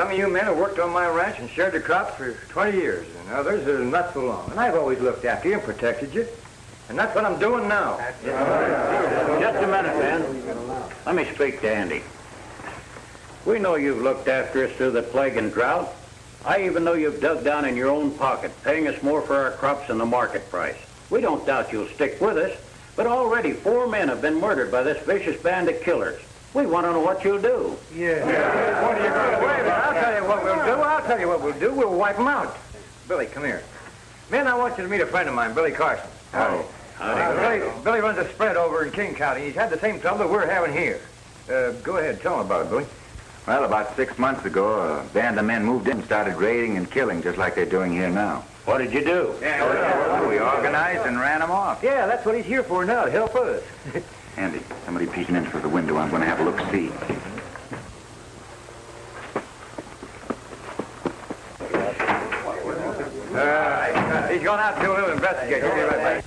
Some of you men have worked on my ranch and shared the crops for 20 years, and others are not so long. And I've always looked after you and protected you. And that's what I'm doing now. Just a minute, Ben. Let me speak to Andy. We know you've looked after us through the plague and drought. I even know you've dug down in your own pocket, paying us more for our crops than the market price. We don't doubt you'll stick with us, but already 4 men have been murdered by this vicious band of killers. We want to know what you'll do. Yeah. What are you going to do? I'll tell you what we'll do. We'll wipe them out. Billy, come here. Men, I want you to meet a friend of mine, Billy Carson. Oh. Billy runs a spread over in King County. He's had the same trouble that we're having here. Go ahead, tell him about it, Billy. Well, about 6 months ago, a band of men moved in and started raiding and killing just like they're doing here now. What did you do? We organized and ran them off. Yeah, that's what he's here for now, to help us. Andy, somebody peeking in through the window. I'm going to have a look-see. He's going out to do a little investigation. He'll be right back.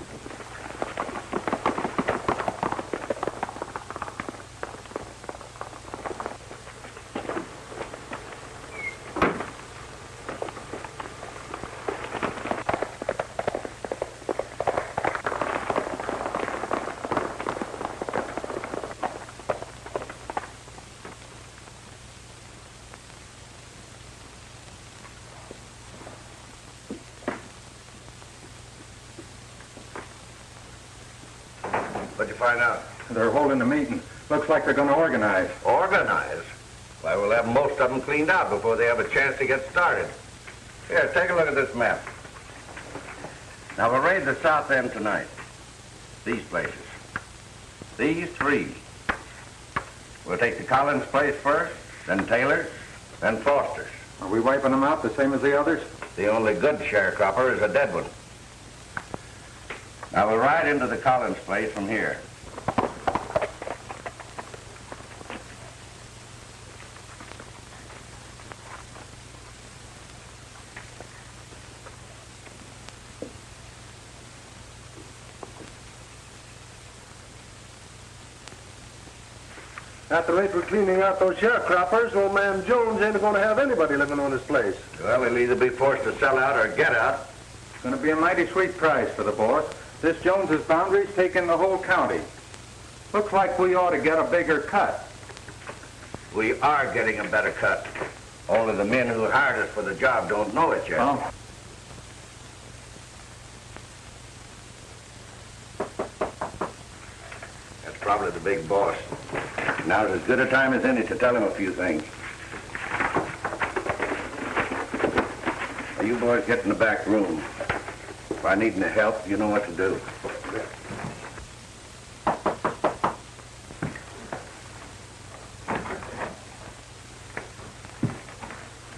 What'd you find out? They're holding a meeting. Looks like they're going to organize. Organize? Why, we'll have most of them cleaned out before they have a chance to get started. Here, take a look at this map. Now, we'll raid the south end tonight. These places. These 3. We'll take the Collins place first, then Taylor's, then Foster's. Are we wiping them out the same as the others? The only good sharecropper is a dead one. Now, we'll ride into the Collins place from here. At the rate we're cleaning out those sharecroppers, old man Jones ain't going to have anybody living on his place. Well, he'll either be forced to sell out or get out. It's going to be a mighty sweet price for the boss. This Jones's boundary's taking the whole county. Looks like we ought to get a bigger cut. We are getting a better cut. Only the men who hired us for the job don't know it yet. Oh. That's probably the big boss. Now's as good a time as any to tell him a few things. Now, you boys get in the back room. If I need any help, you know what to do.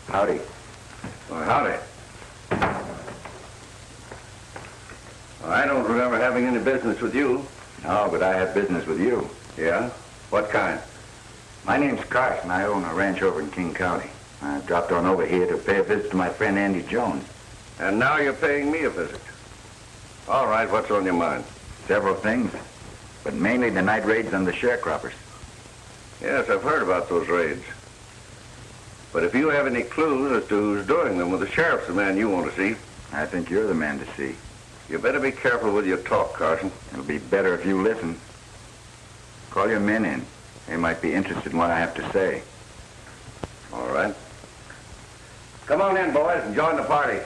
Howdy. Well, howdy. Well, I don't remember having any business with you. No, but I have business with you. Yeah? What kind? My name's Carson. I own a ranch over in King County. I dropped on over here to pay a visit to my friend Andy Jones. And now you're paying me a visit. All right, what's on your mind? Several things, but mainly the night raids on the sharecroppers. Yes, I've heard about those raids. But if you have any clues as to who's doing them, well, the sheriff's the man you want to see. I think you're the man to see. You better be careful with your talk, Carson. It'll be better if you listen. Call your men in. They might be interested in what I have to say. All right. Come on in, boys, and join the party.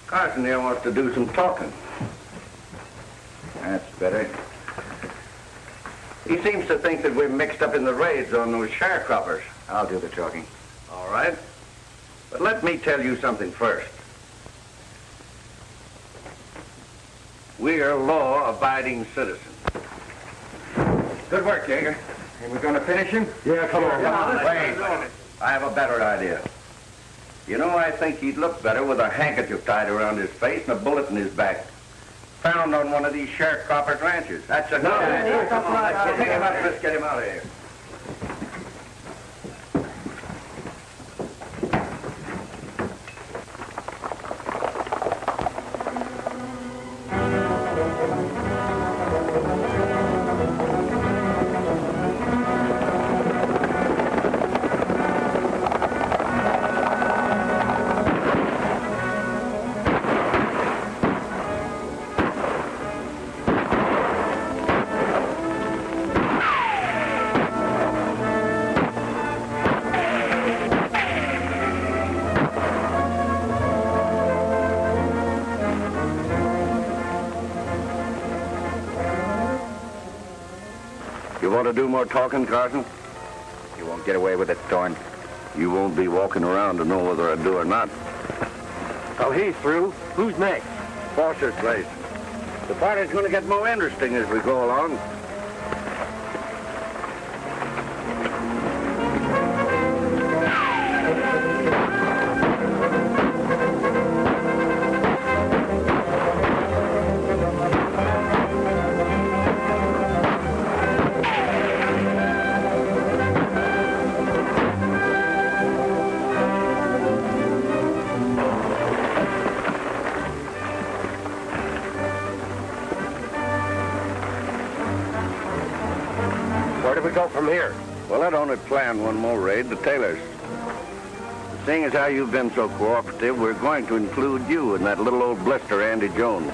Carson here wants to do some talking. That's better. He seems to think that we're mixed up in the raids on those sharecroppers. I'll do the talking. All right. But let me tell you something first. We're law-abiding citizens. Good work, Jaeger. Are we going to finish him? Yeah, come on. Wait. I have a better idea. You know, I think he'd look better with a handkerchief tied around his face and a bullet in his back. Found on one of these sharecroppers' ranches. That's a good idea. Come on, let's pick him up. Let's get him out of here. You want to do more talking, Carson? You won't get away with it, Thorne. You won't be walking around to know whether I do or not. Well, he's through. Who's next? Foster's place. The party's going to get more interesting as we go along. Where do we go from here? Well, I'd only planned one more raid, the Taylors. Seeing as how you've been so cooperative, we're going to include you in that little old blister, Andy Jones.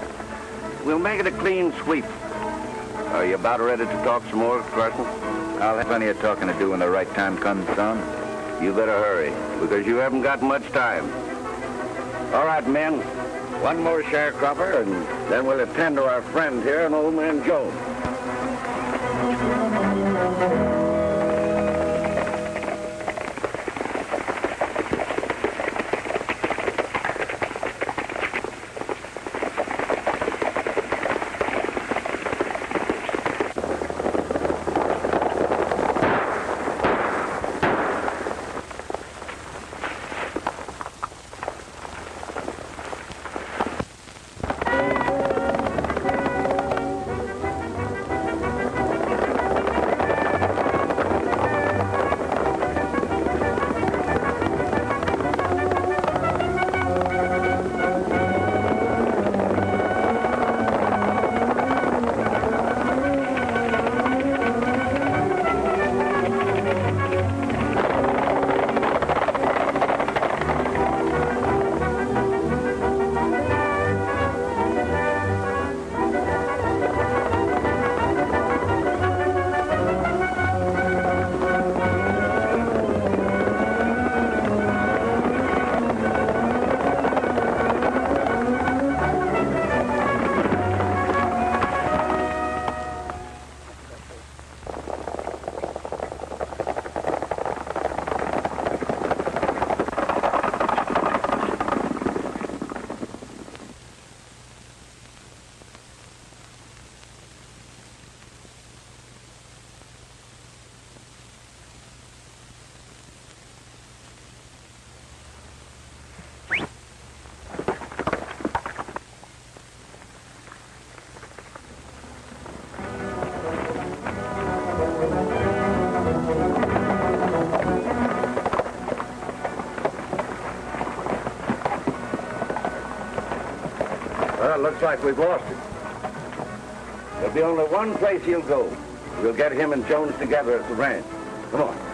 We'll make it a clean sweep. Are you about ready to talk some more, Carson? I'll have plenty of talking to do when the right time comes, son. You better hurry, because you haven't got much time. All right, men. One more sharecropper, and then we'll attend to our friend here, and old man Jones. Well, looks like we've lost him. There'll be only one place he'll go. We'll get him and Jones together at the ranch. Come on.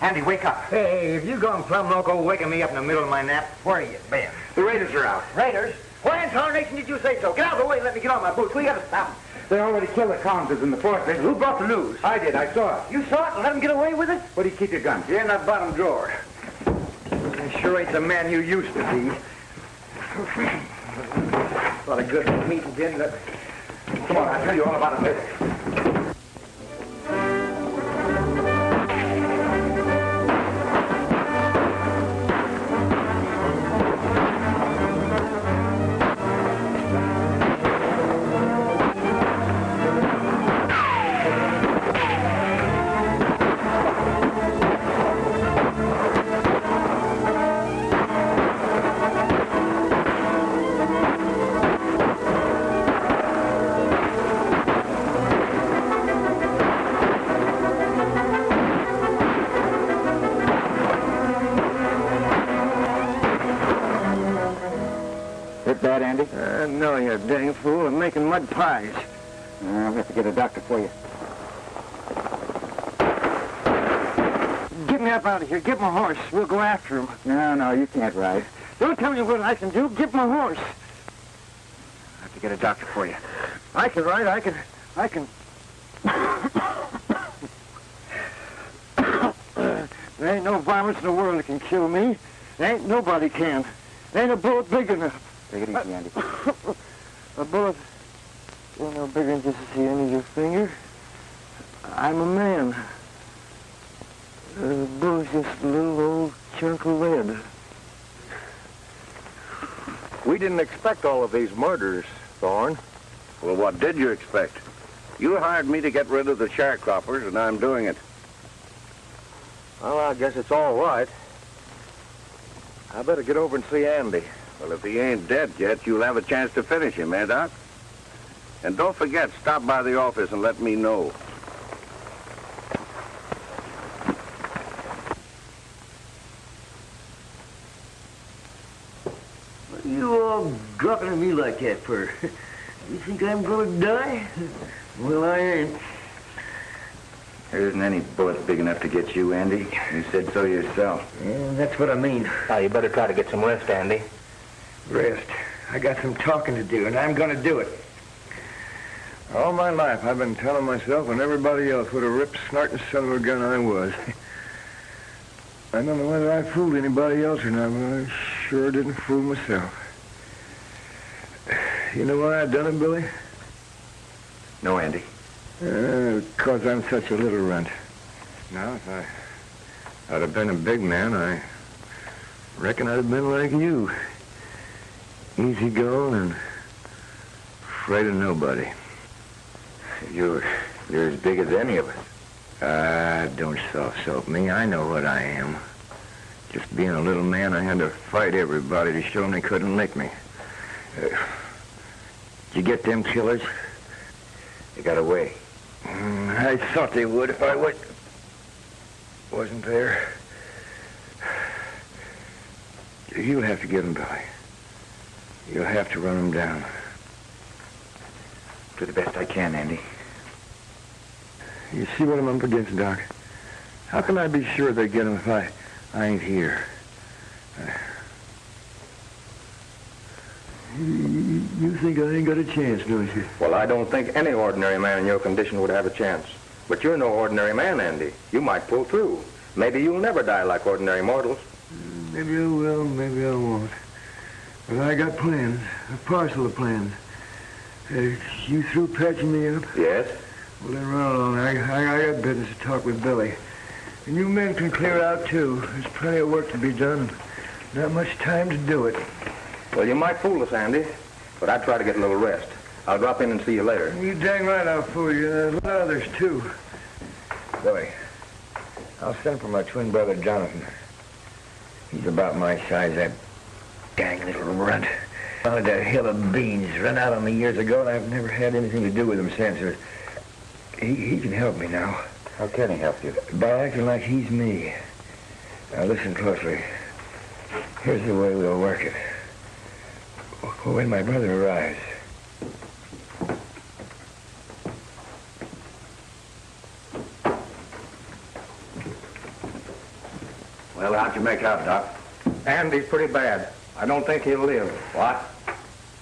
Andy, wake up. Hey, if you gone plumb loco waking me up in the middle of my nap, where you been? The Raiders are out. Raiders? Why in tarnation did you say so? Get out of the way and let me get on my boots. We gotta stop them. They already killed the Collins in the forest. Who brought the news? I did. I saw it. You saw it and let them get away with it? Where do you keep your gun? Here in that bottom drawer. You sure ain't the man you used to be. A lot of good meat and gin. Come on, I'll tell you all about it later. Oh, you dang fool. I'm making mud pies. I'll have to get a doctor for you. Get me up out of here. Get my horse. We'll go after him. No, you can't ride. Don't tell me what I can do. Get my horse. I'll have to get a doctor for you. I can ride. I can... There ain't no virus in the world that can kill me. There ain't nobody can. There ain't a bullet big enough. Take it easy, Andy. A bullet ain't no bigger than just the end of your finger. I'm a man. The bullet's just a little old chunk of lead. We didn't expect all of these murders, Thorne. Well, what did you expect? You hired me to get rid of the sharecroppers, and I'm doing it. Well, I guess it's all right. I better get over and see Andy. Well, if he ain't dead yet, you'll have a chance to finish him, eh, Doc? And don't forget, stop by the office and let me know. What are you all dropping at me like that for? You think I'm gonna die? Well, I ain't. There isn't any bullet big enough to get you, Andy. You said so yourself. Yeah, that's what I mean. Now, you better try to get some rest, Andy. Rest. I got some talking to do, and I'm gonna do it. All my life, I've been telling myself and everybody else what a rip-snorting son of a gun I was. I don't know whether I fooled anybody else or not, but I sure didn't fool myself. You know why I done it, Billy? No, Andy. Because I'm such a little runt. Now, if I'd have been a big man, I reckon I'd have been like you. Easy going and afraid of nobody. You're as big as any of us. Don't soft-soap me. I know what I am. Just being a little man, I had to fight everybody to show them they couldn't lick me. Did you get them killers? They got away. I thought they would if I wasn't there. You'll have to get them, Billy. You'll have to run them down. Do the best I can, Andy. You see what I'm up against, Doc? How can I be sure they get them if I ain't here? You think I ain't got a chance, don't you? Well, I don't think any ordinary man in your condition would have a chance. But you're no ordinary man, Andy. You might pull through. Maybe you'll never die like ordinary mortals. Maybe I will, maybe I won't. But I got plans, a parcel of plans. You through patching me up? Yes? Well, then run along. I got business to talk with Billy. And you men can clear out, too. There's plenty of work to be done and not much time to do it. Well, you might fool us, Andy, but I'd try to get a little rest. I'll drop in and see you later. You dang right I'll fool you. A lot of others, too. Billy, I'll send for my twin brother, Jonathan. He's about my size, that dang little runt. Found a hill of beans, run out on me years ago, and I've never had anything to do with him since. He can help me now. How can he help you? By acting like he's me. Now, listen closely. Here's the way we'll work it. When my brother arrives, Well, how'd you make out, Doc? Andy's pretty bad. I don't think he'll live. What?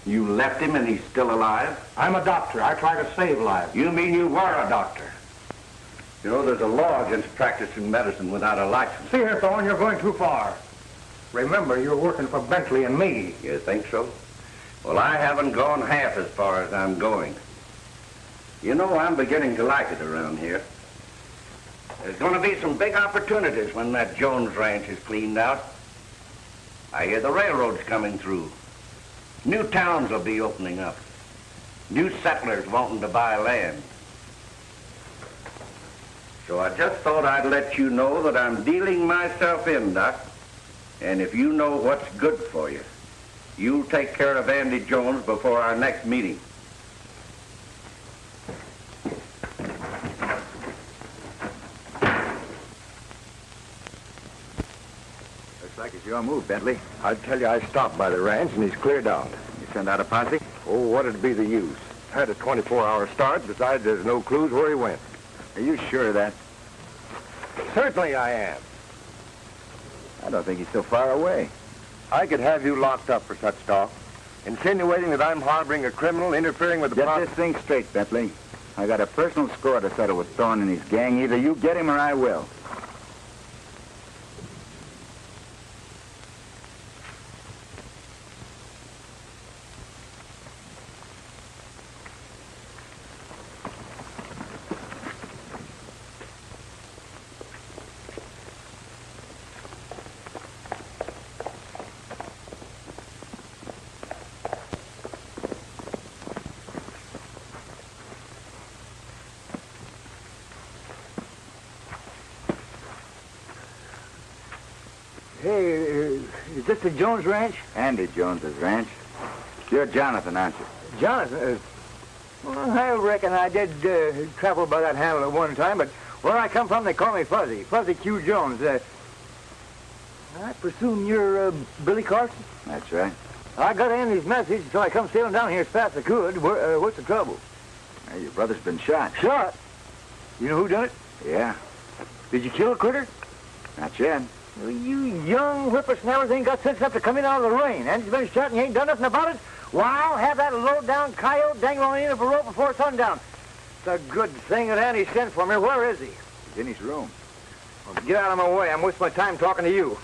You left him and he's still alive? I'm a doctor. I try to save lives. You mean you were a doctor? You know, there's a law against practicing medicine without a license. See here, Thorne, you're going too far. Remember, you're working for Bentley and me. You think so? Well, I haven't gone half as far as I'm going. You know, I'm beginning to like it around here. There's going to be some big opportunities when that Jones ranch is cleaned out. I hear the railroad's coming through. New towns will be opening up. New settlers wanting to buy land. So I just thought I'd let you know that I'm dealing myself in, Doc. And if you know what's good for you, you'll take care of Andy Jones before our next meeting. Looks like it's your move, Bentley. I tell you, I stopped by the ranch and he's cleared out. You send out a posse? Oh, Oh, what'd be the use? Had a 24-hour start. Besides, there's no clues where he went. Are you sure of that? Certainly I am. I don't think he's so far away. I could have you locked up for such talk. Insinuating that I'm harboring a criminal, interfering with the Get this thing straight, Bentley. I got a personal score to settle with Thorne and his gang. Either you get him or I will. Hey, is this the Jones Ranch? Andy Jones's ranch. You're Jonathan, aren't you? Jonathan? Well, I reckon I did travel by that handle at one time, but where I come from, they call me Fuzzy. Fuzzy Q. Jones. I presume you're Billy Carson? That's right. I got Andy's message, so I come sailing down here as fast as I could. What's the trouble? Hey, your brother's been shot. Shot? You know who done it? Yeah. Did you kill a critter? Not yet. Well, you young whippersnappers ain't got sense enough to come in out of the rain. Andy's been shot and you ain't done nothing about it? Well, I'll have that low-down coyote dangling on the end of a rope before sundown. It's a good thing that Andy sent for me. Where is he? He's in his room. Well, get out of my way. I'm wasting my time talking to you.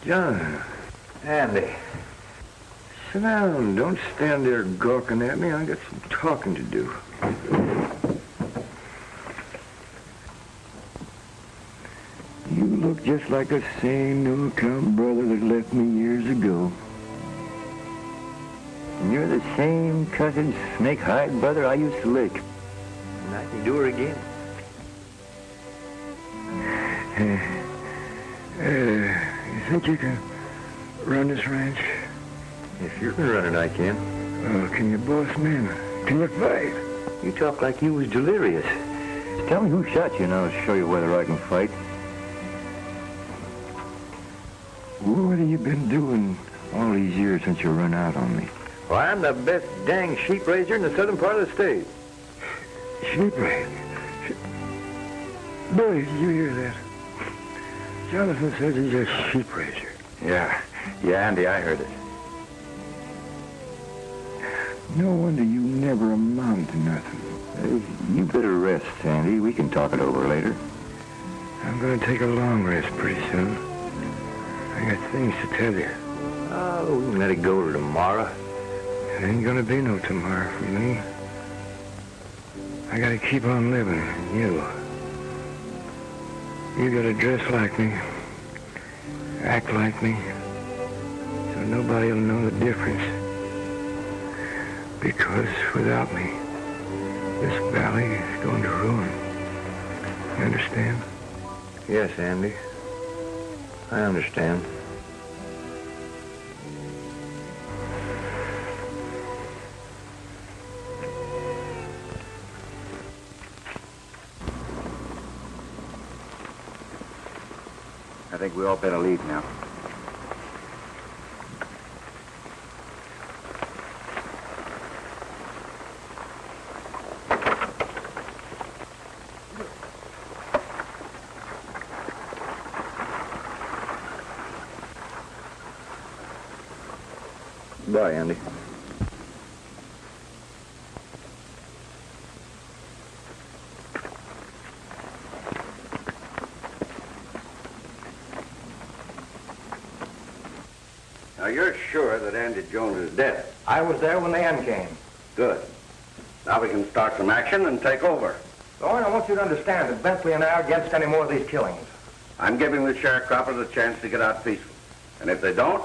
John. Andy. Sit down. Don't stand there gawking at me. I got some talking to do. You look just like the same no-account brother that left me years ago. And you're the same cussing snake-hide brother I used to lick. And I can do her again. You think you can run this ranch? If you can run it, I can. Can you boss men? Can you fight? You talk like you was delirious. Just tell me who shot you and I'll show you whether I can fight. What have you been doing all these years since you run out on me? Well, I'm the best dang sheep raiser in the southern part of the state. Sheep raise? Billy, did you hear that? Jonathan says he's a sheep raiser. Yeah, Andy, I heard it. No wonder you never amount to nothing. You better rest, Andy. We can talk it over later. I'm going to take a long rest pretty soon. I got things to tell you. Oh, we can let it go to tomorrow. It ain't going to be no tomorrow for me. I got to keep on living, you. You got to dress like me, act like me, so nobody will know the difference. Because without me, this valley is going to ruin. You understand? Yes, Andy. I understand. I think we all better leave now. Bye, Andy. Now, you're sure that Andy Jones is dead? I was there when the end came. Good. Now we can start some action and take over. Thorne, I want you to understand that Bentley and I are against any more of these killings. I'm giving the sharecroppers a chance to get out peaceful. And if they don't,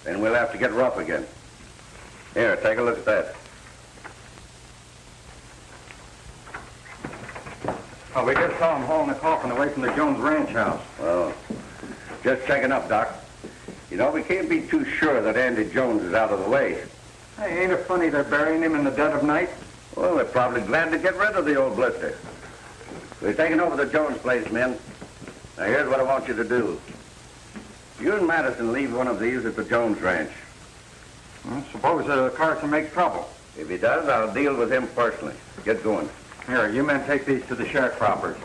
then we'll have to get rough again. Here, take a look at that. Oh, we just saw him hauling a coffin away from the Jones ranch house. Well, just checking up, Doc. You know, we can't be too sure that Andy Jones is out of the way. Hey, ain't it funny they're burying him in the dead of night? Well, they're probably glad to get rid of the old blister. We're taking over the Jones place, men. Now, here's what I want you to do. You and Madison leave one of these at the Jones ranch. Well, suppose Carson makes trouble. If he does, I'll deal with him personally. Get going. Here, you men take these to the sharecroppers.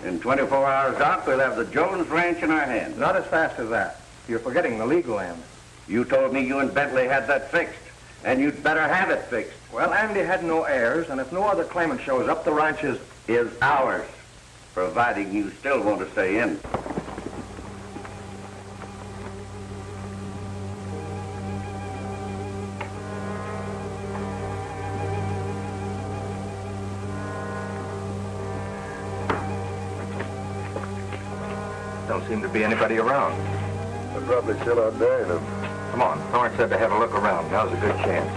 In 24 hours, Doc, we'll have the Jones ranch in our hands. Not as fast as that. You're forgetting the legal end. You told me you and Bentley had that fixed, and you'd better have it fixed. Well, Andy had no heirs, and if no other claimant shows up, the ranch is ours, providing you still want to stay in. Don't seem to be anybody around. They're probably still out there, you know. Come on, Thorne said to have a look around. Now's a good chance.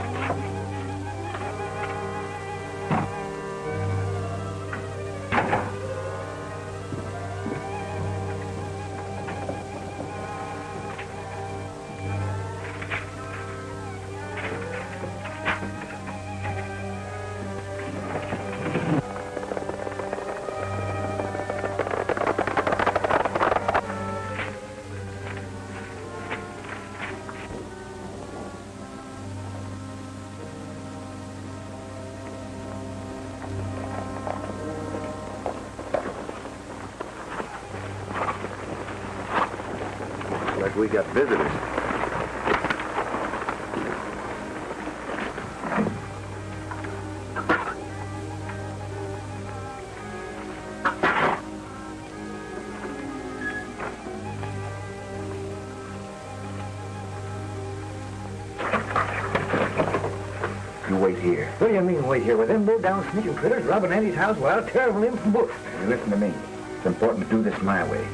Like we got visitors. You wait here. What do you mean wait here? With them low-down sneaking critters robbing Andy's house, well, I'll tear him from both. Hey, listen to me. It's important to do this my way.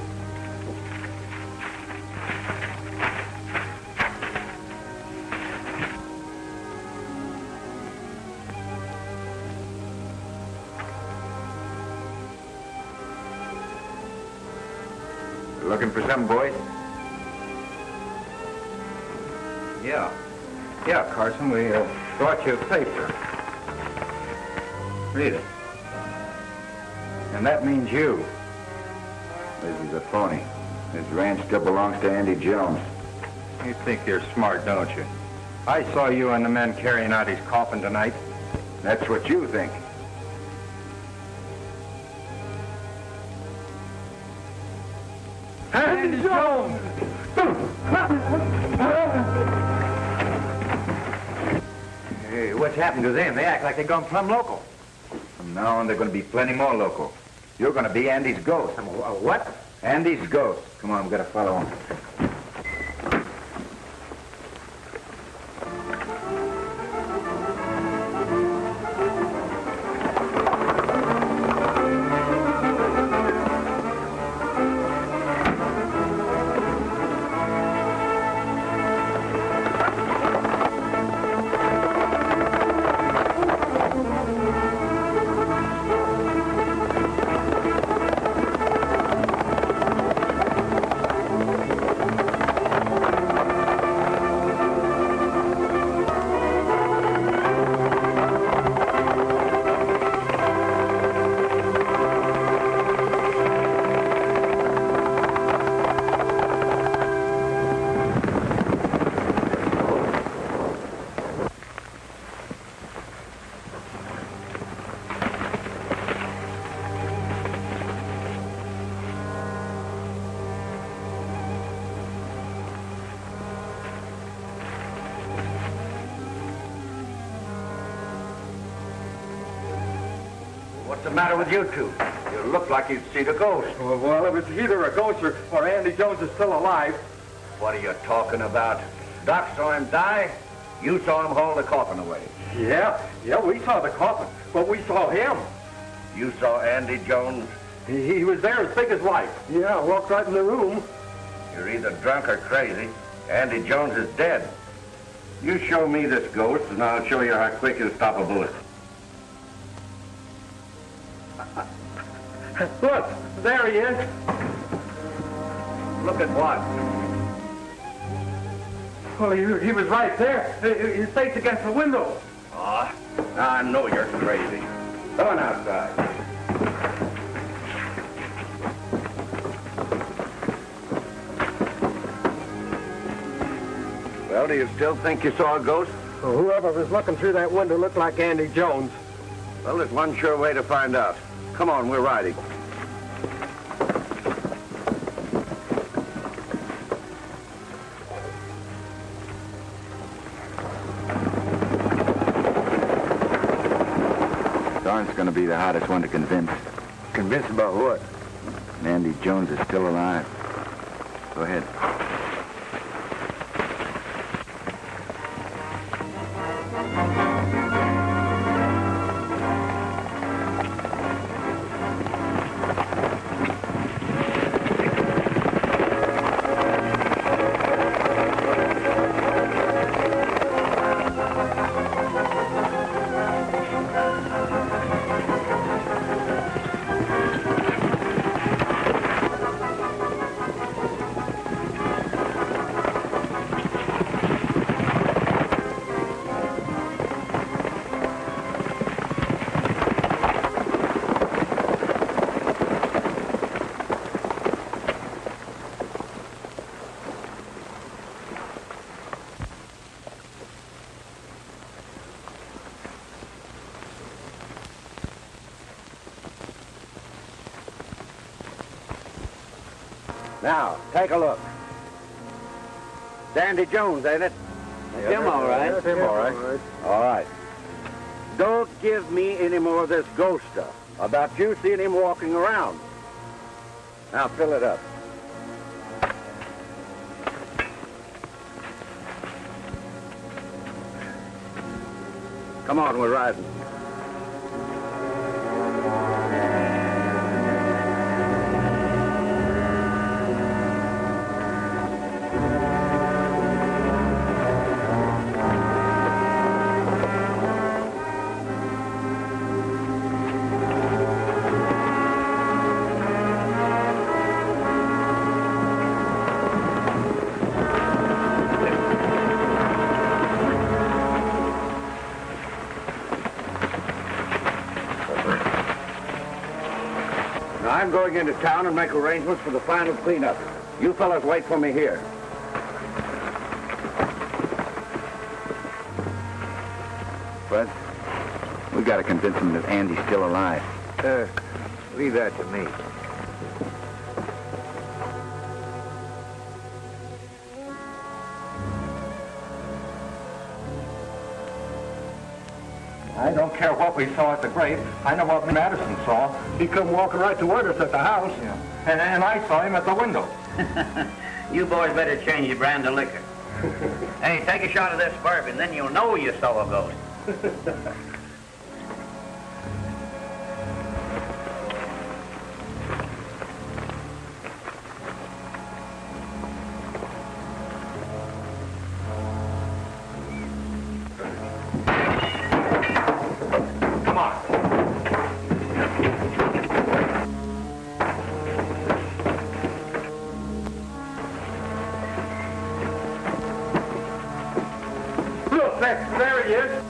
Looking for something, boys? Yeah. Yeah, Carson, we brought you a paper. Read it. And that means you. This is a phony. This ranch still belongs to Andy Jones. You think you're smart, don't you? I saw you and the men carrying out his coffin tonight. That's what you think. Andy Jones! Hey, what's happened to them? They act like they've gone plumb local. From now on, there are going to be plenty more local. You're going to be Andy's ghost. What? Andy's ghost. Come on, we've got to follow him. What's the matter with you two? You look like you'd seen a ghost. Well, if it's either a ghost or Andy Jones is still alive. What are you talking about? Doc saw him die. You saw him haul the coffin away. Yeah, we saw the coffin, but we saw him. You saw Andy Jones? He was there as big as life. Yeah, walked right in the room. You're either drunk or crazy. Andy Jones is dead. You show me this ghost, and I'll show you how quick you'll stop a bullet. Look, there he is. Look at what? Well, he was right there. His face against the window. Oh, I know you're crazy. Come on outside. Well, do you still think you saw a ghost? Well, whoever was looking through that window looked like Andy Jones. Well, there's one sure way to find out. Come on, we're riding. Darn's gonna be the hardest one to convince. Convinced about what? Andy Jones is still alive. Go ahead. Now, take a look. It's Andy Jones, ain't it? That's him, all right. That's him, all right. All right. Don't give me any more of this ghost stuff about you seeing him walking around. Now, fill it up. Come on, we're riding. I'm going into town and make arrangements for the final cleanup. You fellas wait for me here. Bud, we gotta convince him that Andy's still alive. Leave that to me. I don't care what we saw at the grave. I know what Madison saw. He come walking right toward us at the house. Yeah. And I saw him at the window. You boys better change your brand of liquor. Hey, take a shot of this bourbon, then you'll know you saw a ghost. There he is.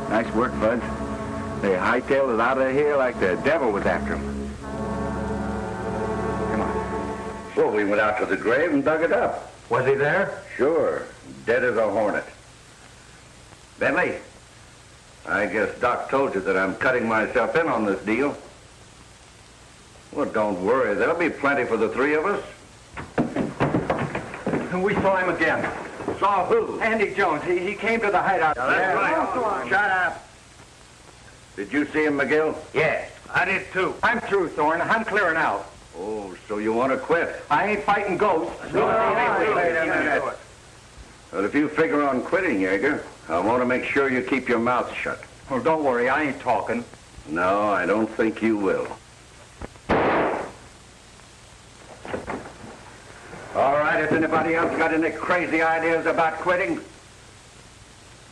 Nice work, Bud. They hightailed it out of here like the devil was after him. Come on. Well, we went out to the grave and dug it up. Was he there? Sure. Dead as a hornet. Bentley, I guess Doc told you that I'm cutting myself in on this deal. Well, don't worry. There'll be plenty for the three of us. And we saw him again. Saw who? Andy Jones. He came to the hideout. That's right. Shut up. Did you see him, McGill? Yeah, I did too. I'm through, Thorne. I'm clearing out. Oh, so you want to quit? I ain't fighting ghosts. Wait a minute. Well, if you figure on quitting, Yeager, I want to make sure you keep your mouth shut. Well, don't worry. I ain't talking. No, I don't think you will. All right, has anybody else got any crazy ideas about quitting?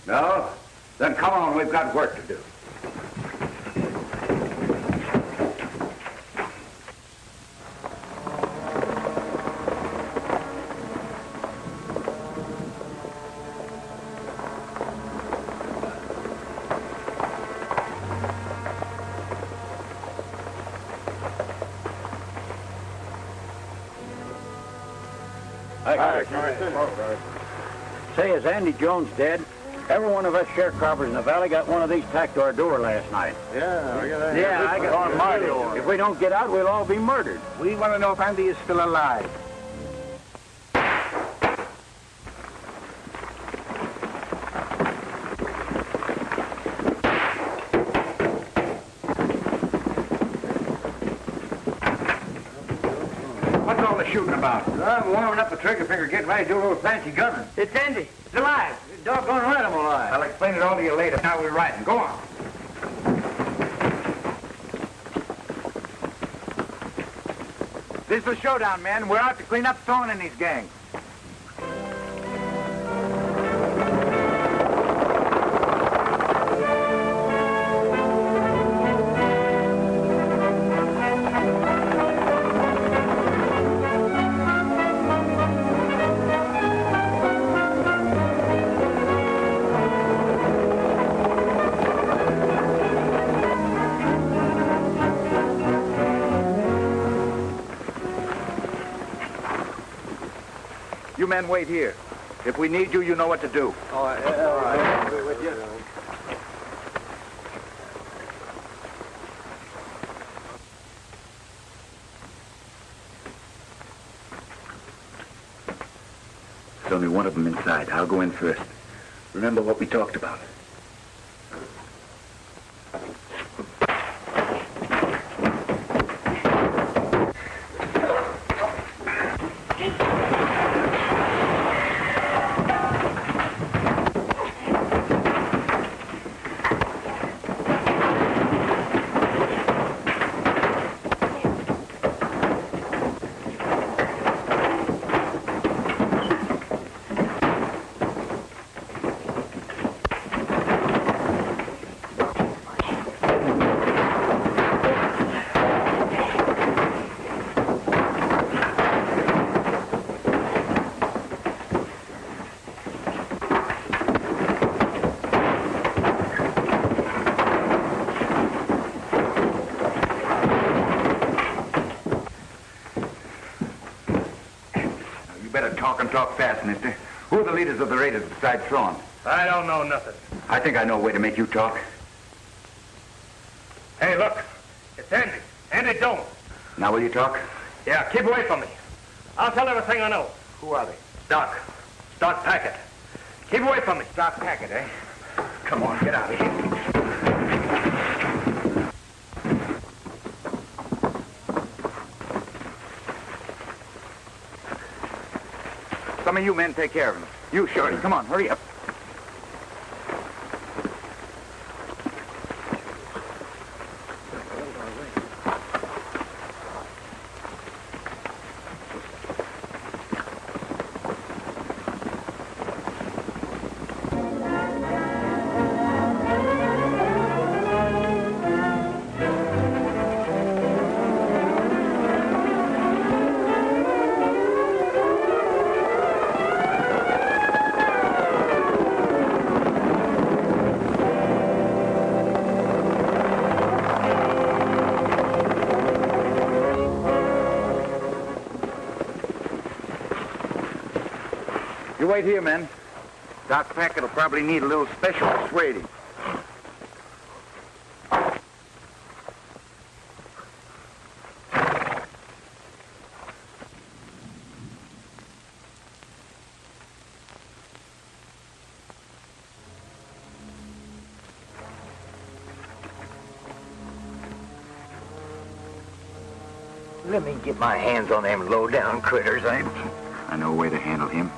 No? Then come on, we've got work to do. Say, is Andy Jones dead? Every one of us sharecroppers in the valley got one of these tacked to our door last night. Yeah, I got that. Yeah, I got on my door. If we don't get out, we'll all be murdered. We want to know if Andy is still alive. What's all the shooting about? I'm warming up the trigger finger, getting ready to do a little fancy gunning. It's Andy. He's alive. Doggone right I'm alive. I'll explain it all to you later. Now we're riding. Go on. This is the showdown, men. We're out to clean up throwing in these gangs. You men wait here. If we need you, you know what to do. All right. With you. There's only one of them inside. I'll go in first. Remember what we talked about. Talk fast, mister. Who are the leaders of the raiders besides Thrawn? I don't know nothing. I think I know a way to make you talk. Hey, look. It's Andy. Andy Jones. Now will you talk? Yeah, keep away from me. I'll tell everything I know. Who are they? Doc. Doc Packett. Keep away from me. Doc Packett, eh? Come on, get out of here. Some of you men take care of him. You, Shorty, come on, hurry up. You wait here, men. Doc Packett will probably need a little special persuading. Let me get my hands on them low-down critters, eh? I know a way to handle him.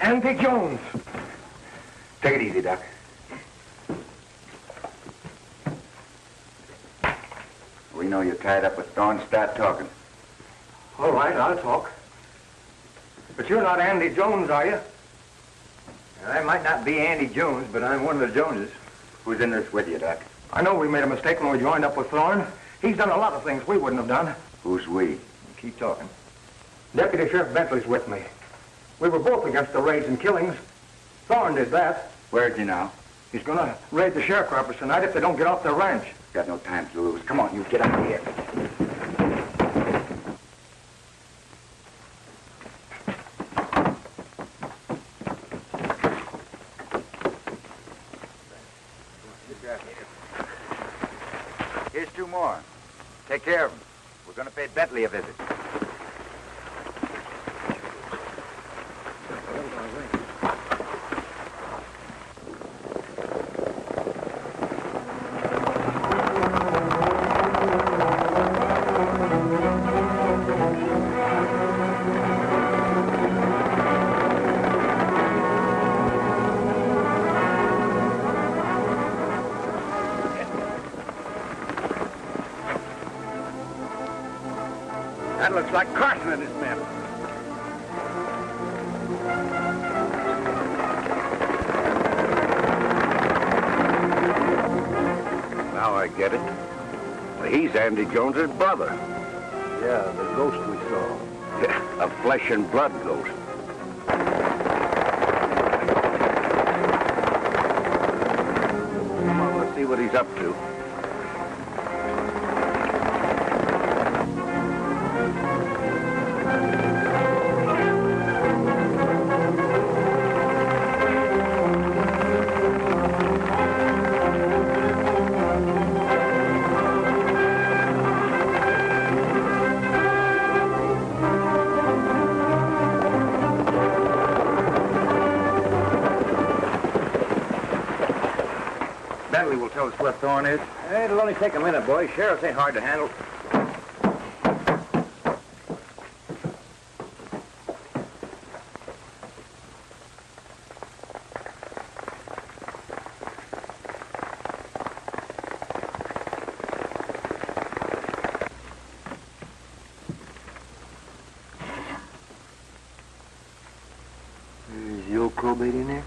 Andy Jones. Take it easy, Doc. We know you're tied up with Thorne. Start talking. All right, I'll talk. But you're not Andy Jones, are you? I might not be Andy Jones, but I'm one of the Joneses. Who's in this with you, Doc? I know we made a mistake when we joined up with Thorne. He's done a lot of things we wouldn't have done. Who's we? Keep talking. Deputy Sheriff Bentley's with me. We were both against the raids and killings. Thorne did that. Where's he now? He's gonna raid the sharecroppers tonight if they don't get off their ranch. Got no time to lose. Come on, you get out of here. Here's 2 more. Take care of them. We're going to pay Bentley a visit. That looks like Carson and his men. Now I get it. Well, he's Andy Jones's brother. Yeah, the ghost we saw. Yeah, a flesh and blood ghost. Come on, let's see what he's up to. Bentley will tell us where Thorne is. It'll only take a minute, boys. Sheriffs ain't hard to handle. Is the old probate in there?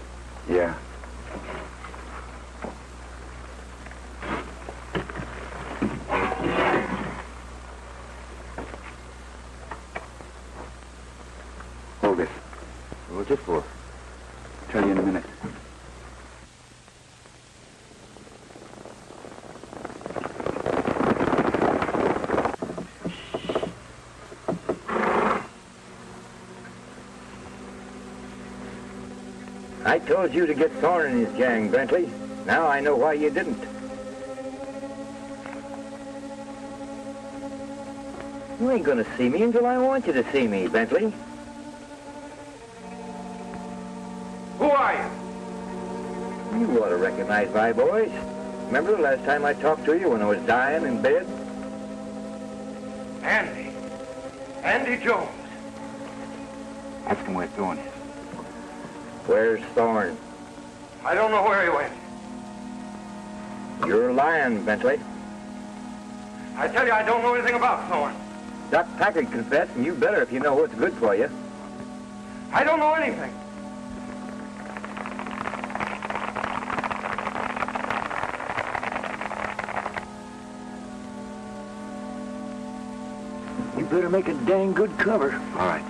Yeah. Hold it. What's it for? Tell you in a minute. I told you to get Thorne and his gang, Bentley. Now I know why you didn't. You ain't gonna see me until I want you to see me, Bentley. Who are you? You ought to recognize my voice. Remember the last time I talked to you when I was dying in bed? Andy. Andy Jones. Ask him where Thorne is. Where's Thorne? I don't know where he went. You're lying, Bentley. I tell you, I don't know anything about Thorne. Doc Packard confessed, and you better if you know what's good for you. I don't know anything. You better make a dang good cover. All right.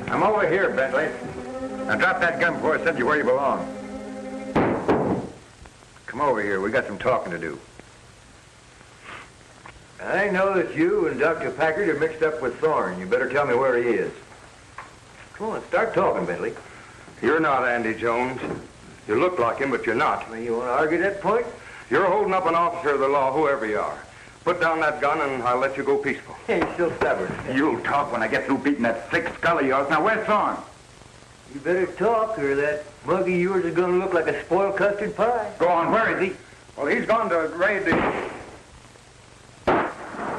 I'm over here, Bentley. Now drop that gun before I send you where you belong. Come over here. We got some talking to do. I know that you and Dr. Packard are mixed up with Thorne. You better tell me where he is. Come on, start talking, Bentley. You're not Andy Jones. You look like him, but you're not. Well, you want to argue that point? You're holding up an officer of the law, whoever you are. Put down that gun and I'll let you go peaceful. Hey, he's still stubborn. You'll talk when I get through beating that thick skull of yours. Now, where's Thorne? You better talk, or that mug of yours is going to look like a spoiled custard pie. Go on, where is he? Well, he's gone to raid the...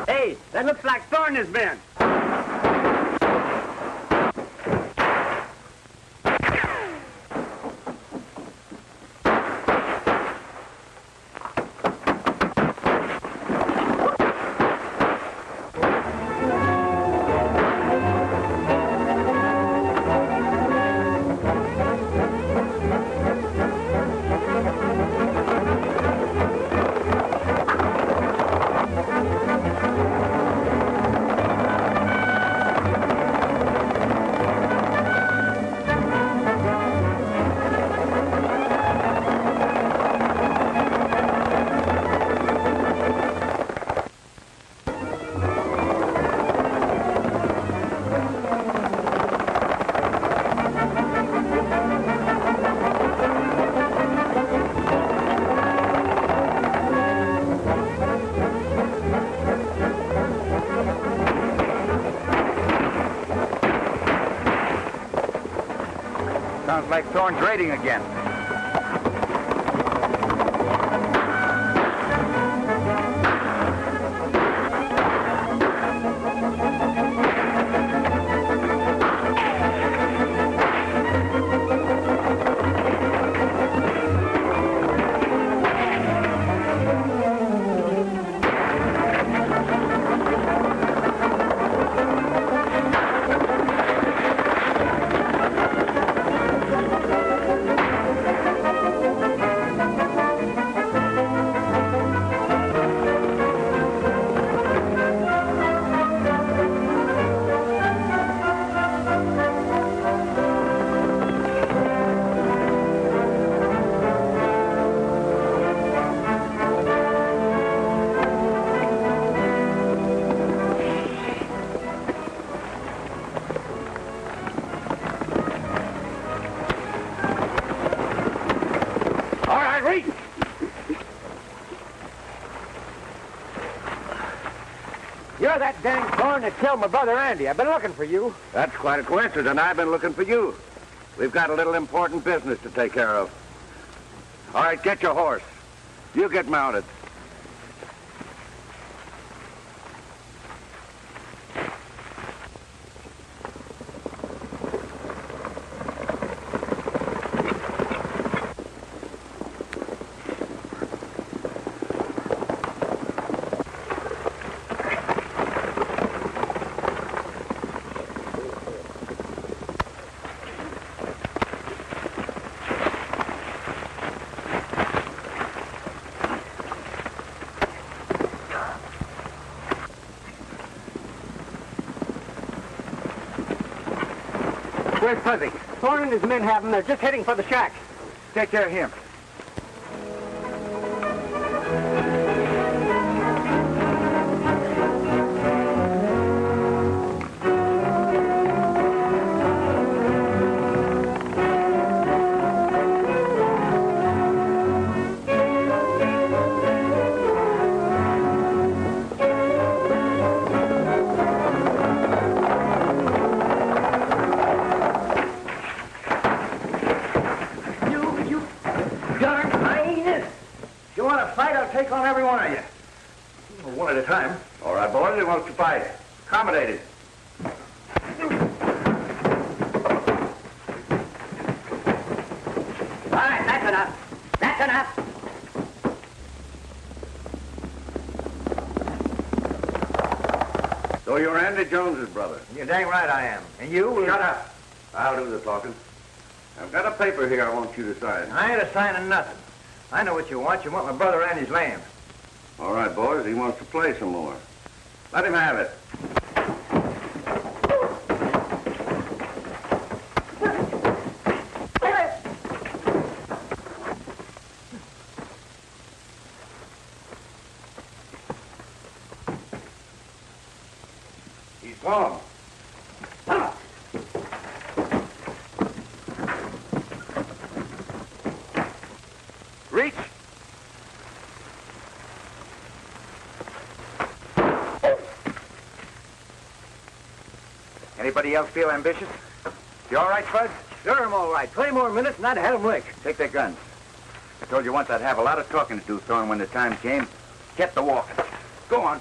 Hey, that looks like Thorne has been. Sounds like Thorne's raiding again. You're that dang Thorne that killed my brother Andy. I've been looking for you. That's quite a coincidence, and I've been looking for you. We've got a little important business to take care of. All right, get your horse. You get mounted. Where's Fuzzy? Thorne and his men have him. They're just heading for the shack. Take care of him. Take on every one of you. One at a time. All right, boys, who wants to fight? Accommodated. All right, that's enough. That's enough. So you're Andy Jones's brother? You're dang right I am. And you? Shut up. I'll do the talking. I've got a paper here I want you to sign. I ain't a-signing nothing. I know what you want. You want my brother Andy's land. All right, boys, he wants to play some more. Let him have it. He's gone. Reach. Anybody else feel ambitious? You all right, Spud? Sure, I'm all right. 20 more minutes and I'd have him licked. Take their guns. I told you once I'd have a lot of talking to do, Thorne, when the time came. Get the walking. Go on.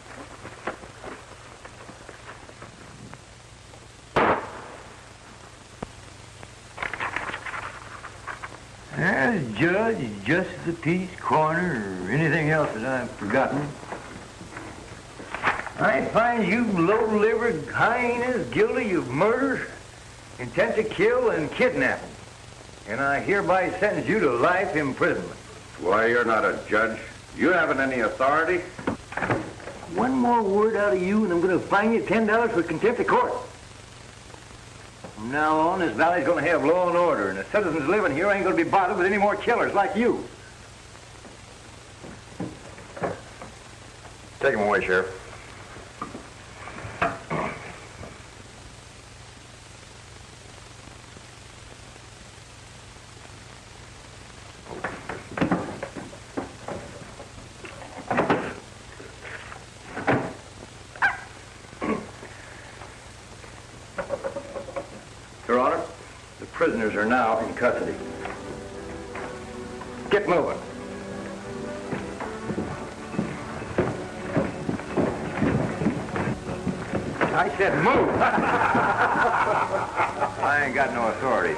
Judge, justice of the peace, coroner, or anything else that I've forgotten. I find you low-livered hyenas guilty of murder, intent to kill, and kidnapping. And I hereby sentence you to life imprisonment. Why, you're not a judge. You haven't any authority. One more word out of you, and I'm going to fine you $10 for contempt of court. From now on, this valley's going to have law and order, and the citizens living here ain't going to be bothered with any more killers like you. Take him away, Sheriff. Your Honor, the prisoners are now in custody. Get moving. I said move. I ain't got no authority.